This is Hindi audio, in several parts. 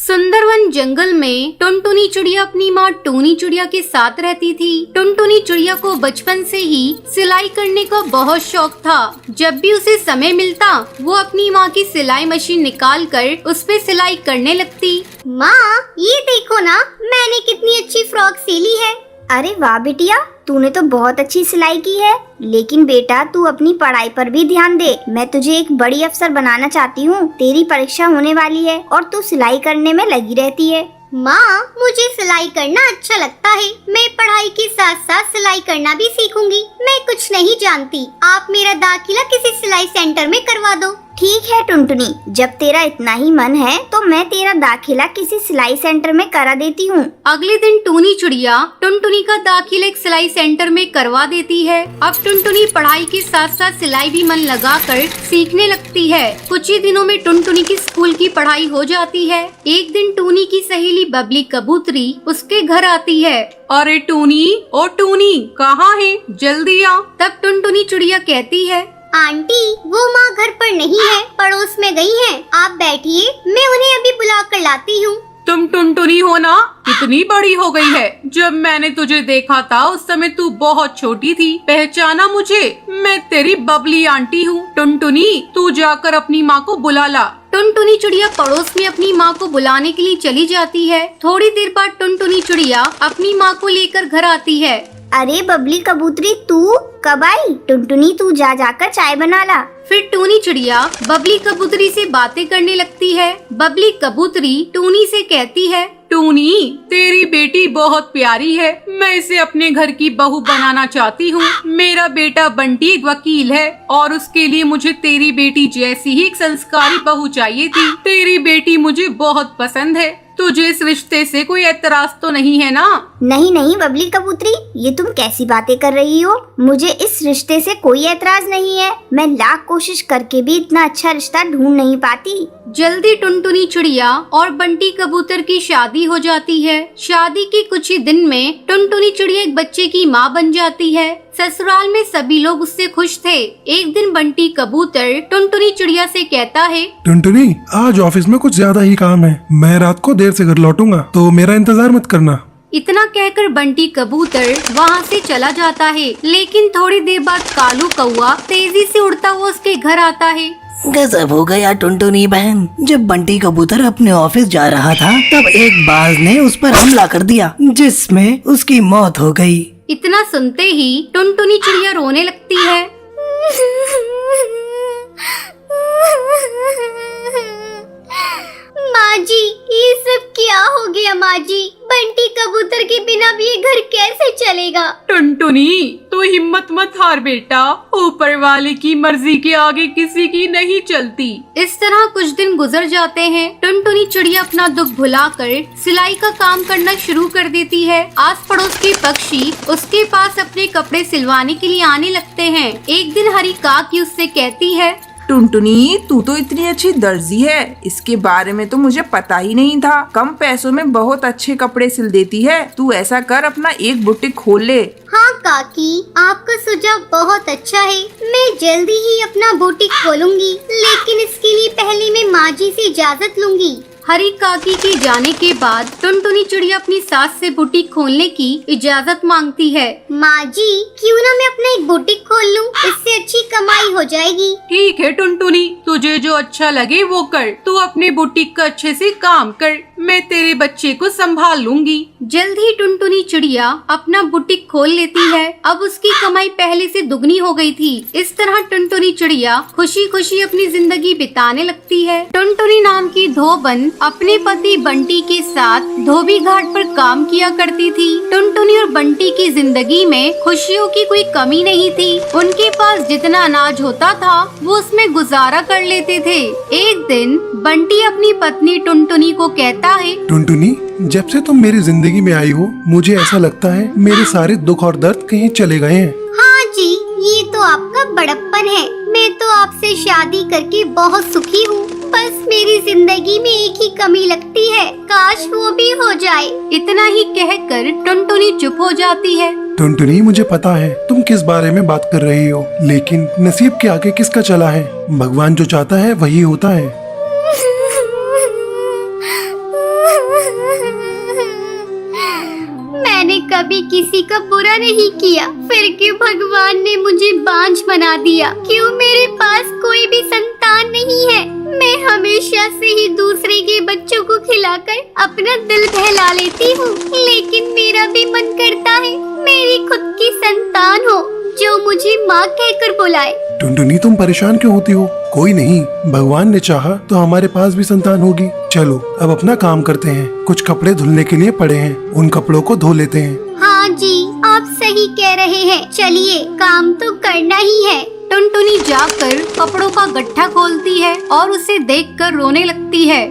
सुंदरवन जंगल में टुनटुनी चिड़िया अपनी माँ टूनी चिड़िया के साथ रहती थी। टुनटुनी चिड़िया को बचपन से ही सिलाई करने का बहुत शौक था। जब भी उसे समय मिलता वो अपनी माँ की सिलाई मशीन निकाल कर उस पे सिलाई करने लगती। माँ ये देखो ना, मैंने कितनी अच्छी फ्रॉक सिली है। अरे वाह बिटिया, तूने तो बहुत अच्छी सिलाई की है। लेकिन बेटा तू अपनी पढ़ाई पर भी ध्यान दे। मैं तुझे एक बड़ी अफसर बनाना चाहती हूँ। तेरी परीक्षा होने वाली है और तू सिलाई करने में लगी रहती है। माँ मुझे सिलाई करना अच्छा लगता है। मैं पढ़ाई के साथ साथ सिलाई करना भी सीखूंगी। मैं कुछ नहीं जानती, आप मेरा दाखिला किसी सिलाई सेंटर में करवा दो। ठीक है टुनटुनी, जब तेरा इतना ही मन है तो मैं तेरा दाखिला किसी सिलाई सेंटर में करा देती हूँ। अगले दिन टूनी चिड़िया टुनटुनी का दाखिला एक सिलाई सेंटर में करवा देती है। अब टुनटुनी पढ़ाई के साथ साथ सिलाई भी मन लगाकर सीखने लगती है। कुछ ही दिनों में टुनटुनी की स्कूल की पढ़ाई हो जाती है। एक दिन टूनी की सहेली बबली कबूतरी उसके घर आती है। अरे टूनी, ओ टूनी कहाँ है, जल्दी आ। तब टुनटुनी चिड़िया कहती है, आंटी वो माँ घर पर नहीं है, पड़ोस में गई हैं। आप बैठिए, मैं उन्हें अभी बुला कर लाती हूँ। तुम टुनटुनी हो ना? कितनी बड़ी हो गई है। जब मैंने तुझे देखा था उस समय तू बहुत छोटी थी। पहचाना मुझे? मैं तेरी बबली आंटी हूँ। टुनटुनी तू जाकर अपनी माँ को बुला ला। टुनटुनी चिड़िया पड़ोस में अपनी माँ को बुलाने के लिए चली जाती है। थोड़ी देर बाद टुनटुनी चिड़िया अपनी माँ को लेकर घर आती है। अरे बबली कबूतरी तू कब आई? टुनटुनी तू जाकर चाय बना ला। फिर टूनी चिड़िया बबली कबूतरी से बातें करने लगती है। बबली कबूतरी टूनी से कहती है, टूनी तेरी बेटी बहुत प्यारी है। मैं इसे अपने घर की बहू बनाना चाहती हूँ। मेरा बेटा बंटी एक वकील है और उसके लिए मुझे तेरी बेटी जैसी ही एक संस्कारी बहू चाहिए थी। तेरी बेटी मुझे बहुत पसंद है। तुझे इस रिश्ते से कोई एतराज तो नहीं है ना? नहीं नहीं बबली कबूतरी, ये तुम कैसी बातें कर रही हो? मुझे इस रिश्ते से कोई एतराज नहीं है। मैं लाख कोशिश करके भी इतना अच्छा रिश्ता ढूंढ नहीं पाती। जल्दी टुनटुनी चिड़िया और बंटी कबूतर की शादी हो जाती है। शादी के कुछ ही दिन में टुनटुनी चिड़िया एक बच्चे की माँ बन जाती है। ससुराल में सभी लोग उससे खुश थे। एक दिन बंटी कबूतर टुनटुनी चिड़िया से कहता है, टुनटुनी आज ऑफिस में कुछ ज्यादा ही काम है। मैं रात को देर से घर लौटूंगा, तो मेरा इंतजार मत करना। इतना कहकर बंटी कबूतर वहाँ से चला जाता है। लेकिन थोड़ी देर बाद कालू कौआ तेजी से उड़ता हुआ उसके घर आता है। गजब हो गया टुनटुनी बहन। जब बंटी कबूतर अपने ऑफिस जा रहा था तब एक बाज ने उस पर हमला कर दिया, जिसमें उसकी मौत हो गई। इतना सुनते ही टुनटुनी चिड़िया रोने लगती है। माँ जी ये सब क्या हो गया? माँ जी बंटी कबूतर के बिना भी ये घर कैसे चलेगा? टुनटुनी तू हिम्मत मत हार बेटा। ऊपर वाले की मर्जी के आगे किसी की नहीं चलती। इस तरह कुछ दिन गुजर जाते हैं। टुनटुनी चिड़िया अपना दुख भुलाकर सिलाई का काम करना शुरू कर देती है। आस पड़ोस के पक्षी उसके पास अपने कपड़े सिलवाने के लिए आने लगते हैं। एक दिन हरी काकी उससे कहती है, टुनटुनी तू तो इतनी अच्छी दर्जी है, इसके बारे में तो मुझे पता ही नहीं था। कम पैसों में बहुत अच्छे कपड़े सिल देती है। तू ऐसा कर, अपना एक बुटीक खोल ले। हाँ काकी, आपका सुझाव बहुत अच्छा है। मैं जल्दी ही अपना बुटीक खोलूंगी, लेकिन इसके लिए पहले मैं माँ जी से इजाजत लूंगी। हरी काकी के जाने के बाद टुनटुनी चिड़िया अपनी सास से बुटीक खोलने की इजाजत मांगती है। माँ जी क्यों ना मैं अपना एक बुटीक खोल लूं, इससे अच्छी कमाई हो जाएगी। ठीक है टुनटुनी, तुझे जो अच्छा लगे वो कर। तू अपने बुटीक का अच्छे से काम कर, मैं तेरे बच्चे को संभाल लूंगी। जल्द ही टुनटुनी चिड़िया अपना बुटीक खोल लेती है। अब उसकी कमाई पहले से दुगनी हो गई थी। इस तरह टुनटुनी चिड़िया खुशी खुशी अपनी जिंदगी बिताने लगती है। टुनटुनी नाम की धोबन अपने पति बंटी के साथ धोबी घाट पर काम किया करती थी। टुनटुनी और बंटी की जिंदगी में खुशियों की कोई कमी नहीं थी। उनके पास जितना अनाज होता था वो उसमें गुजारा कर लेते थे। एक दिन बंटी अपनी पत्नी टुनटुनी को कहता है, टुनटुनी जब से तुम मेरी जिंदगी में आई हो मुझे ऐसा लगता है मेरे सारे दुख और दर्द कहीं चले गए हैं। हाँ जी, ये तो आपका बड़प्पन है। मैं तो आपसे शादी करके बहुत सुखी हूँ। बस मेरी जिंदगी में एक ही कमी लगती है, काश वो भी हो जाए। इतना ही कहकर टुनटुनी चुप हो जाती है। टुनटुनी मुझे पता है तुम किस बारे में बात कर रही हो, लेकिन नसीब के आगे किसका चला है। भगवान जो चाहता है वही होता है। कभी किसी का बुरा नहीं किया, फिर क्यों भगवान ने मुझे बांझ बना दिया? क्यों मेरे पास कोई भी संतान नहीं है? मैं हमेशा से ही दूसरे के बच्चों को खिलाकर अपना दिल बहला लेती हूँ, लेकिन मेरा भी मन करता है मेरी खुद की संतान हो जो मुझे माँ कहकर बुलाए। टुनटुनी तुम परेशान क्यों होती हो? कोई नहीं, भगवान ने चाहा तो हमारे पास भी संतान होगी। चलो अब अपना काम करते हैं। कुछ कपड़े धुलने के लिए पड़े हैं, उन कपड़ों को धो लेते हैं। हाँ जी, आप सही कह रहे हैं। चलिए, काम तो करना ही है। टुनटुनी जाकर कपड़ों का गट्ठा खोलती है और उसे देखकर रोने लगती है।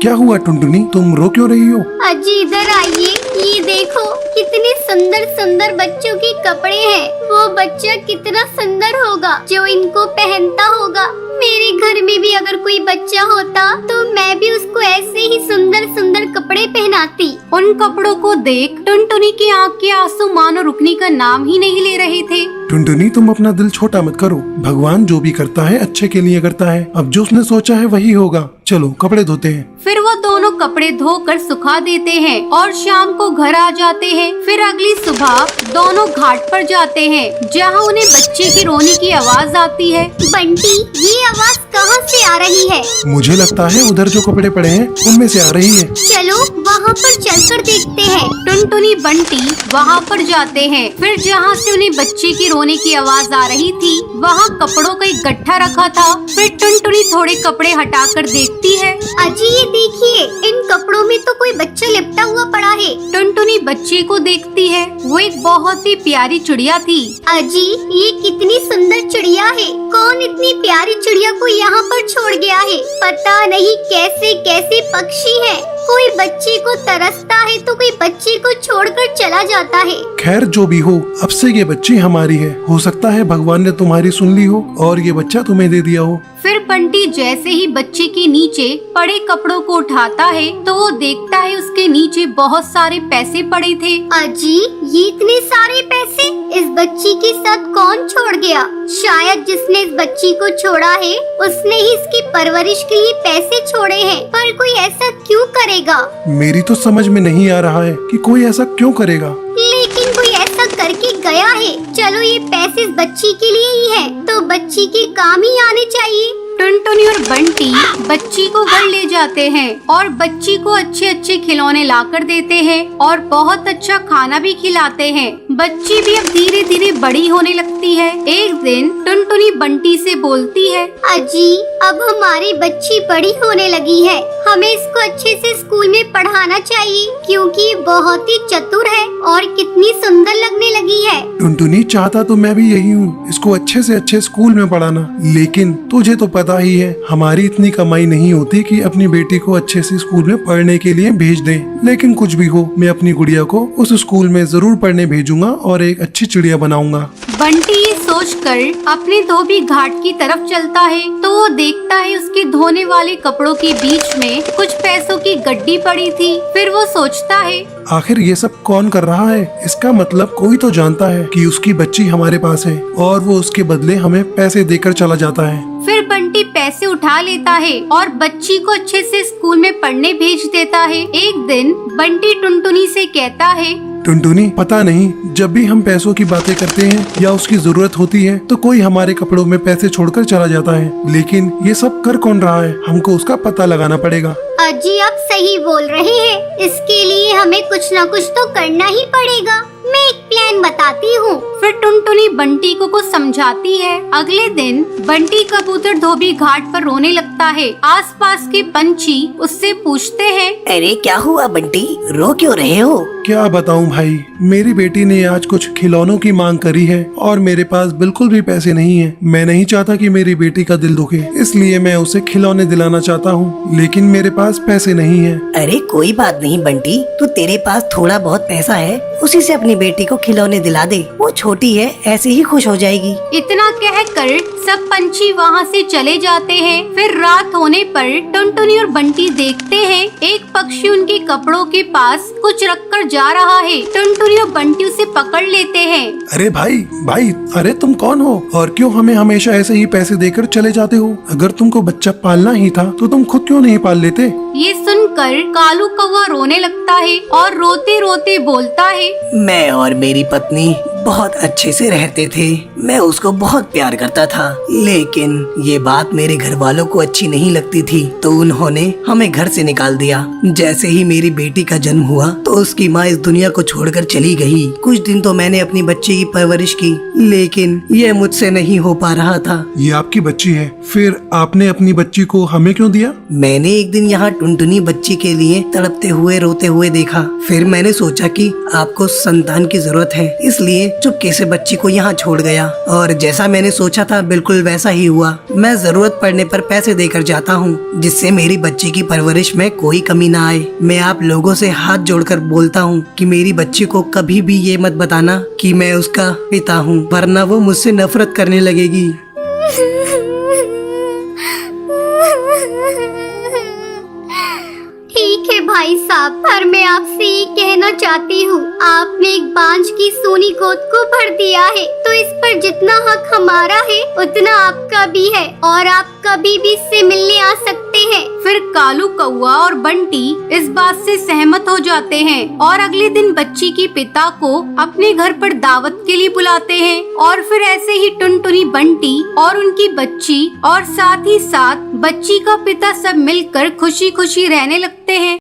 क्या हुआ टुनटुनी, तुम रो क्यों रही हो? अजी इधर आइए, ये देखो कितने सुंदर सुंदर बच्चों के कपड़े हैं। वो बच्चा कितना सुंदर होगा जो इनको पहनता होगा। मेरे घर में भी अगर कोई बच्चा होता तो मैं भी उसको ऐसे ही सुंदर सुंदर कपड़े पहनाती। उन कपड़ों को देख टुनटुनी की आँख के आंसू मानो रुकने का नाम ही नहीं ले रहे थे। टुनटुनी तुम अपना दिल छोटा मत करो, भगवान जो भी करता है अच्छे के लिए करता है। अब जो उसने सोचा है वही होगा। चलो कपड़े धोते हैं। फिर वो दोनों कपड़े धोकर सुखा देते हैं और शाम को घर आ जाते हैं। फिर अगली सुबह दोनों घाट पर जाते हैं जहाँ उन्हें बच्चे की रोने की आवाज आती है। बंटी, ये आवाज कहाँ से आ रही है? मुझे लगता है उधर जो कपड़े पड़े हैं उनमें से आ रही है। चलो वहाँ पर चलकर देखते हैं। टुनटुनी बंटी वहाँ पर जाते हैं। फिर जहाँ से उन्हें बच्चे की रोने की आवाज आ रही थी वहाँ कपड़ों का एक गट्ठा रखा था। फिर टुनटुनी थोड़े कपड़े हटाकर देखती है। अजी ये देखिए, इन कपड़ों में तो कोई बच्चा लिपटा हुआ पड़ा है। टुनटुनी बच्चे को देखती है, वो एक बहुत ही प्यारी चिड़िया थी। अजी ये कितनी सुंदर चिड़िया है। कौन इतनी प्यारी चिड़िया को यहाँ पर छोड़ गया है? पता नहीं कैसे कैसे पक्षी हैं। कोई बच्चे को तरसता है तो कोई बच्चे को छोड़कर चला जाता है। खैर जो भी हो, अब से ये बच्ची हमारी है। हो सकता है भगवान ने तुम्हारी सुन ली हो और ये बच्चा तुम्हें दे दिया हो। फिर बंटी जैसे ही बच्चे के नीचे पड़े कपड़ों को उठाता है तो वो देखता है उसके नीचे बहुत सारे पैसे पड़े थे। अजी ये इतने सारे पैसे इस बच्ची के साथ कौन छोड़ गया? शायद जिसने इस बच्ची को छोड़ा है उसने ही इसकी परवरिश के लिए पैसे छोड़े हैं। पर कोई ऐसा क्यों करेगा? मेरी तो समझ में नहीं आ रहा है कि कोई ऐसा क्यों करेगा। लेकिन कोई ऐसा करके गया है। चलो ये पैसे इस बच्ची के लिए ही है तो बच्ची के काम ही आने चाहिए। टुनटुनी और बंटी बच्ची को घर ले जाते हैं और बच्ची को अच्छे अच्छे खिलौने लाकर देते हैं और बहुत अच्छा खाना भी खिलाते हैं। बच्ची भी अब धीरे धीरे बड़ी होने लगती है। एक दिन टुनटुनी बंटी से बोलती है, अजी अब हमारी बच्ची बड़ी होने लगी है, हमें इसको अच्छे से स्कूल में पढ़ाना चाहिए क्योंकि ये बहुत ही चतुर है और कितनी सुंदर लगने लगी है। टुनटुनी चाहता तो मैं भी यही हूँ, इसको अच्छे से अच्छे स्कूल में पढ़ाना। लेकिन तुझे तो पता ही है हमारी इतनी कमाई नहीं होती कि अपनी बेटी को अच्छे से स्कूल में पढ़ने के लिए भेज दें। लेकिन कुछ भी हो, मैं अपनी गुड़िया को उस स्कूल में जरूर पढ़ने भेजूंगा और एक अच्छी चिड़िया बनाऊंगा। बंटी ये सोचकर अपने धोबी घाट की तरफ चलता है तो वो देखता है उसके धोने वाले कपड़ों के बीच में कुछ पैसों की गड्डी पड़ी थी। फिर वो सोचता है, आखिर ये सब कौन कर रहा है? इसका मतलब कोई तो जानता है कि उसकी बच्ची हमारे पास है और वो उसके बदले हमें पैसे देकर चला जाता है। फिर बंटी पैसे उठा लेता है और बच्ची को अच्छे से स्कूल में पढ़ने भेज देता है। एक दिन बंटी टुनटुनी से कहता है, टुनटुनी पता नहीं जब भी हम पैसों की बातें करते हैं या उसकी जरूरत होती है तो कोई हमारे कपड़ों में पैसे छोड़कर चला जाता है। लेकिन ये सब कर कौन रहा है? हमको उसका पता लगाना पड़ेगा। अजी आप सही बोल रहे हैं, इसके लिए हमें कुछ न कुछ तो करना ही पड़ेगा। मैं एक प्लान बताती हूँ। फिर टुनटुनी बंटी को कुछ समझाती है। अगले दिन बंटी कबूतर धोबी घाट पर रोने लगता है। आसपास के पंछी उससे पूछते हैं, अरे क्या हुआ बंटी, रो क्यों रहे हो? क्या बताऊं भाई, मेरी बेटी ने आज कुछ खिलौनों की मांग करी है और मेरे पास बिल्कुल भी पैसे नहीं है। मैं नहीं चाहता कि मेरी बेटी का दिल दुखे, इसलिए मैं उसे खिलौने दिलाना चाहता हूँ, लेकिन मेरे पास पैसे नहीं है। अरे कोई बात नहीं बंटी, तो तेरे पास थोड़ा बहुत पैसा है उसी से अपनी बेटी को खिलौने दिला दे। वो छोटी है, ऐसे ही खुश हो जाएगी। इतना कहकर सब पंछी वहाँ से चले जाते हैं। फिर रात होने पर टुनटुनी और बंटी देखते हैं एक पक्षी उनके कपड़ों के पास कुछ रखकर जा रहा है। टुनटुनी और बंटी उसे पकड़ लेते हैं। अरे भाई भाई, अरे तुम कौन हो और क्यों हमें हमेशा ऐसे ही पैसे देकर चले जाते हो? अगर तुमको बच्चा पालना ही था तो तुम खुद क्यों नहीं पाल लेते? ये सुनकर कालू कौवा रोने लगता है और रोते रोते बोलता है, मैं और मेरी पत्नी बहुत अच्छे से रहते थे। मैं उसको बहुत प्यार करता था, लेकिन ये बात मेरे घर वालों को अच्छी नहीं लगती थी, तो उन्होंने हमें घर से निकाल दिया। जैसे ही मेरी बेटी का जन्म हुआ तो उसकी माँ इस दुनिया को छोड़कर चली गई। कुछ दिन तो मैंने अपनी बच्ची की परवरिश की, लेकिन ये मुझसे नहीं हो पा रहा था। ये आपकी बच्ची है, फिर आपने अपनी बच्ची को हमें क्यों दिया? मैंने एक दिन यहाँ टुनटुनी बच्ची के लिए तड़पते हुए रोते हुए देखा। फिर मैंने सोचा कि आपको संतान की जरूरत है, इसलिए चुपके से बच्ची को यहाँ छोड़ गया। और जैसा मैंने सोचा था बिल्कुल वैसा ही हुआ। मैं जरूरत पड़ने पर पैसे देकर जाता हूँ, जिससे मेरी बच्ची की परवरिश में कोई कमी ना आए। मैं आप लोगों से हाथ जोड़कर बोलता हूँ कि मेरी बच्ची को कभी भी ये मत बताना कि मैं उसका पिता हूँ, वरना वो मुझसे नफरत करने लगेगी। ठीक है भाई साहब, पर मैं आपसे ये कहना चाहती हूँ, आपने एक बांझ की सोनी गोद को भर दिया है, तो इस पर जितना हक हमारा है उतना आपका भी है, और आप कभी भी इससे मिलने आ सकते हैं। फिर कालू कौवा और बंटी इस बात से सहमत हो जाते हैं और अगले दिन बच्ची के पिता को अपने घर पर दावत के लिए बुलाते हैं। और फिर ऐसे ही टुनटुनी, बंटी और उनकी बच्ची और साथ ही साथ बच्ची का पिता सब मिलकर खुशी खुशी रहने लगते हैं।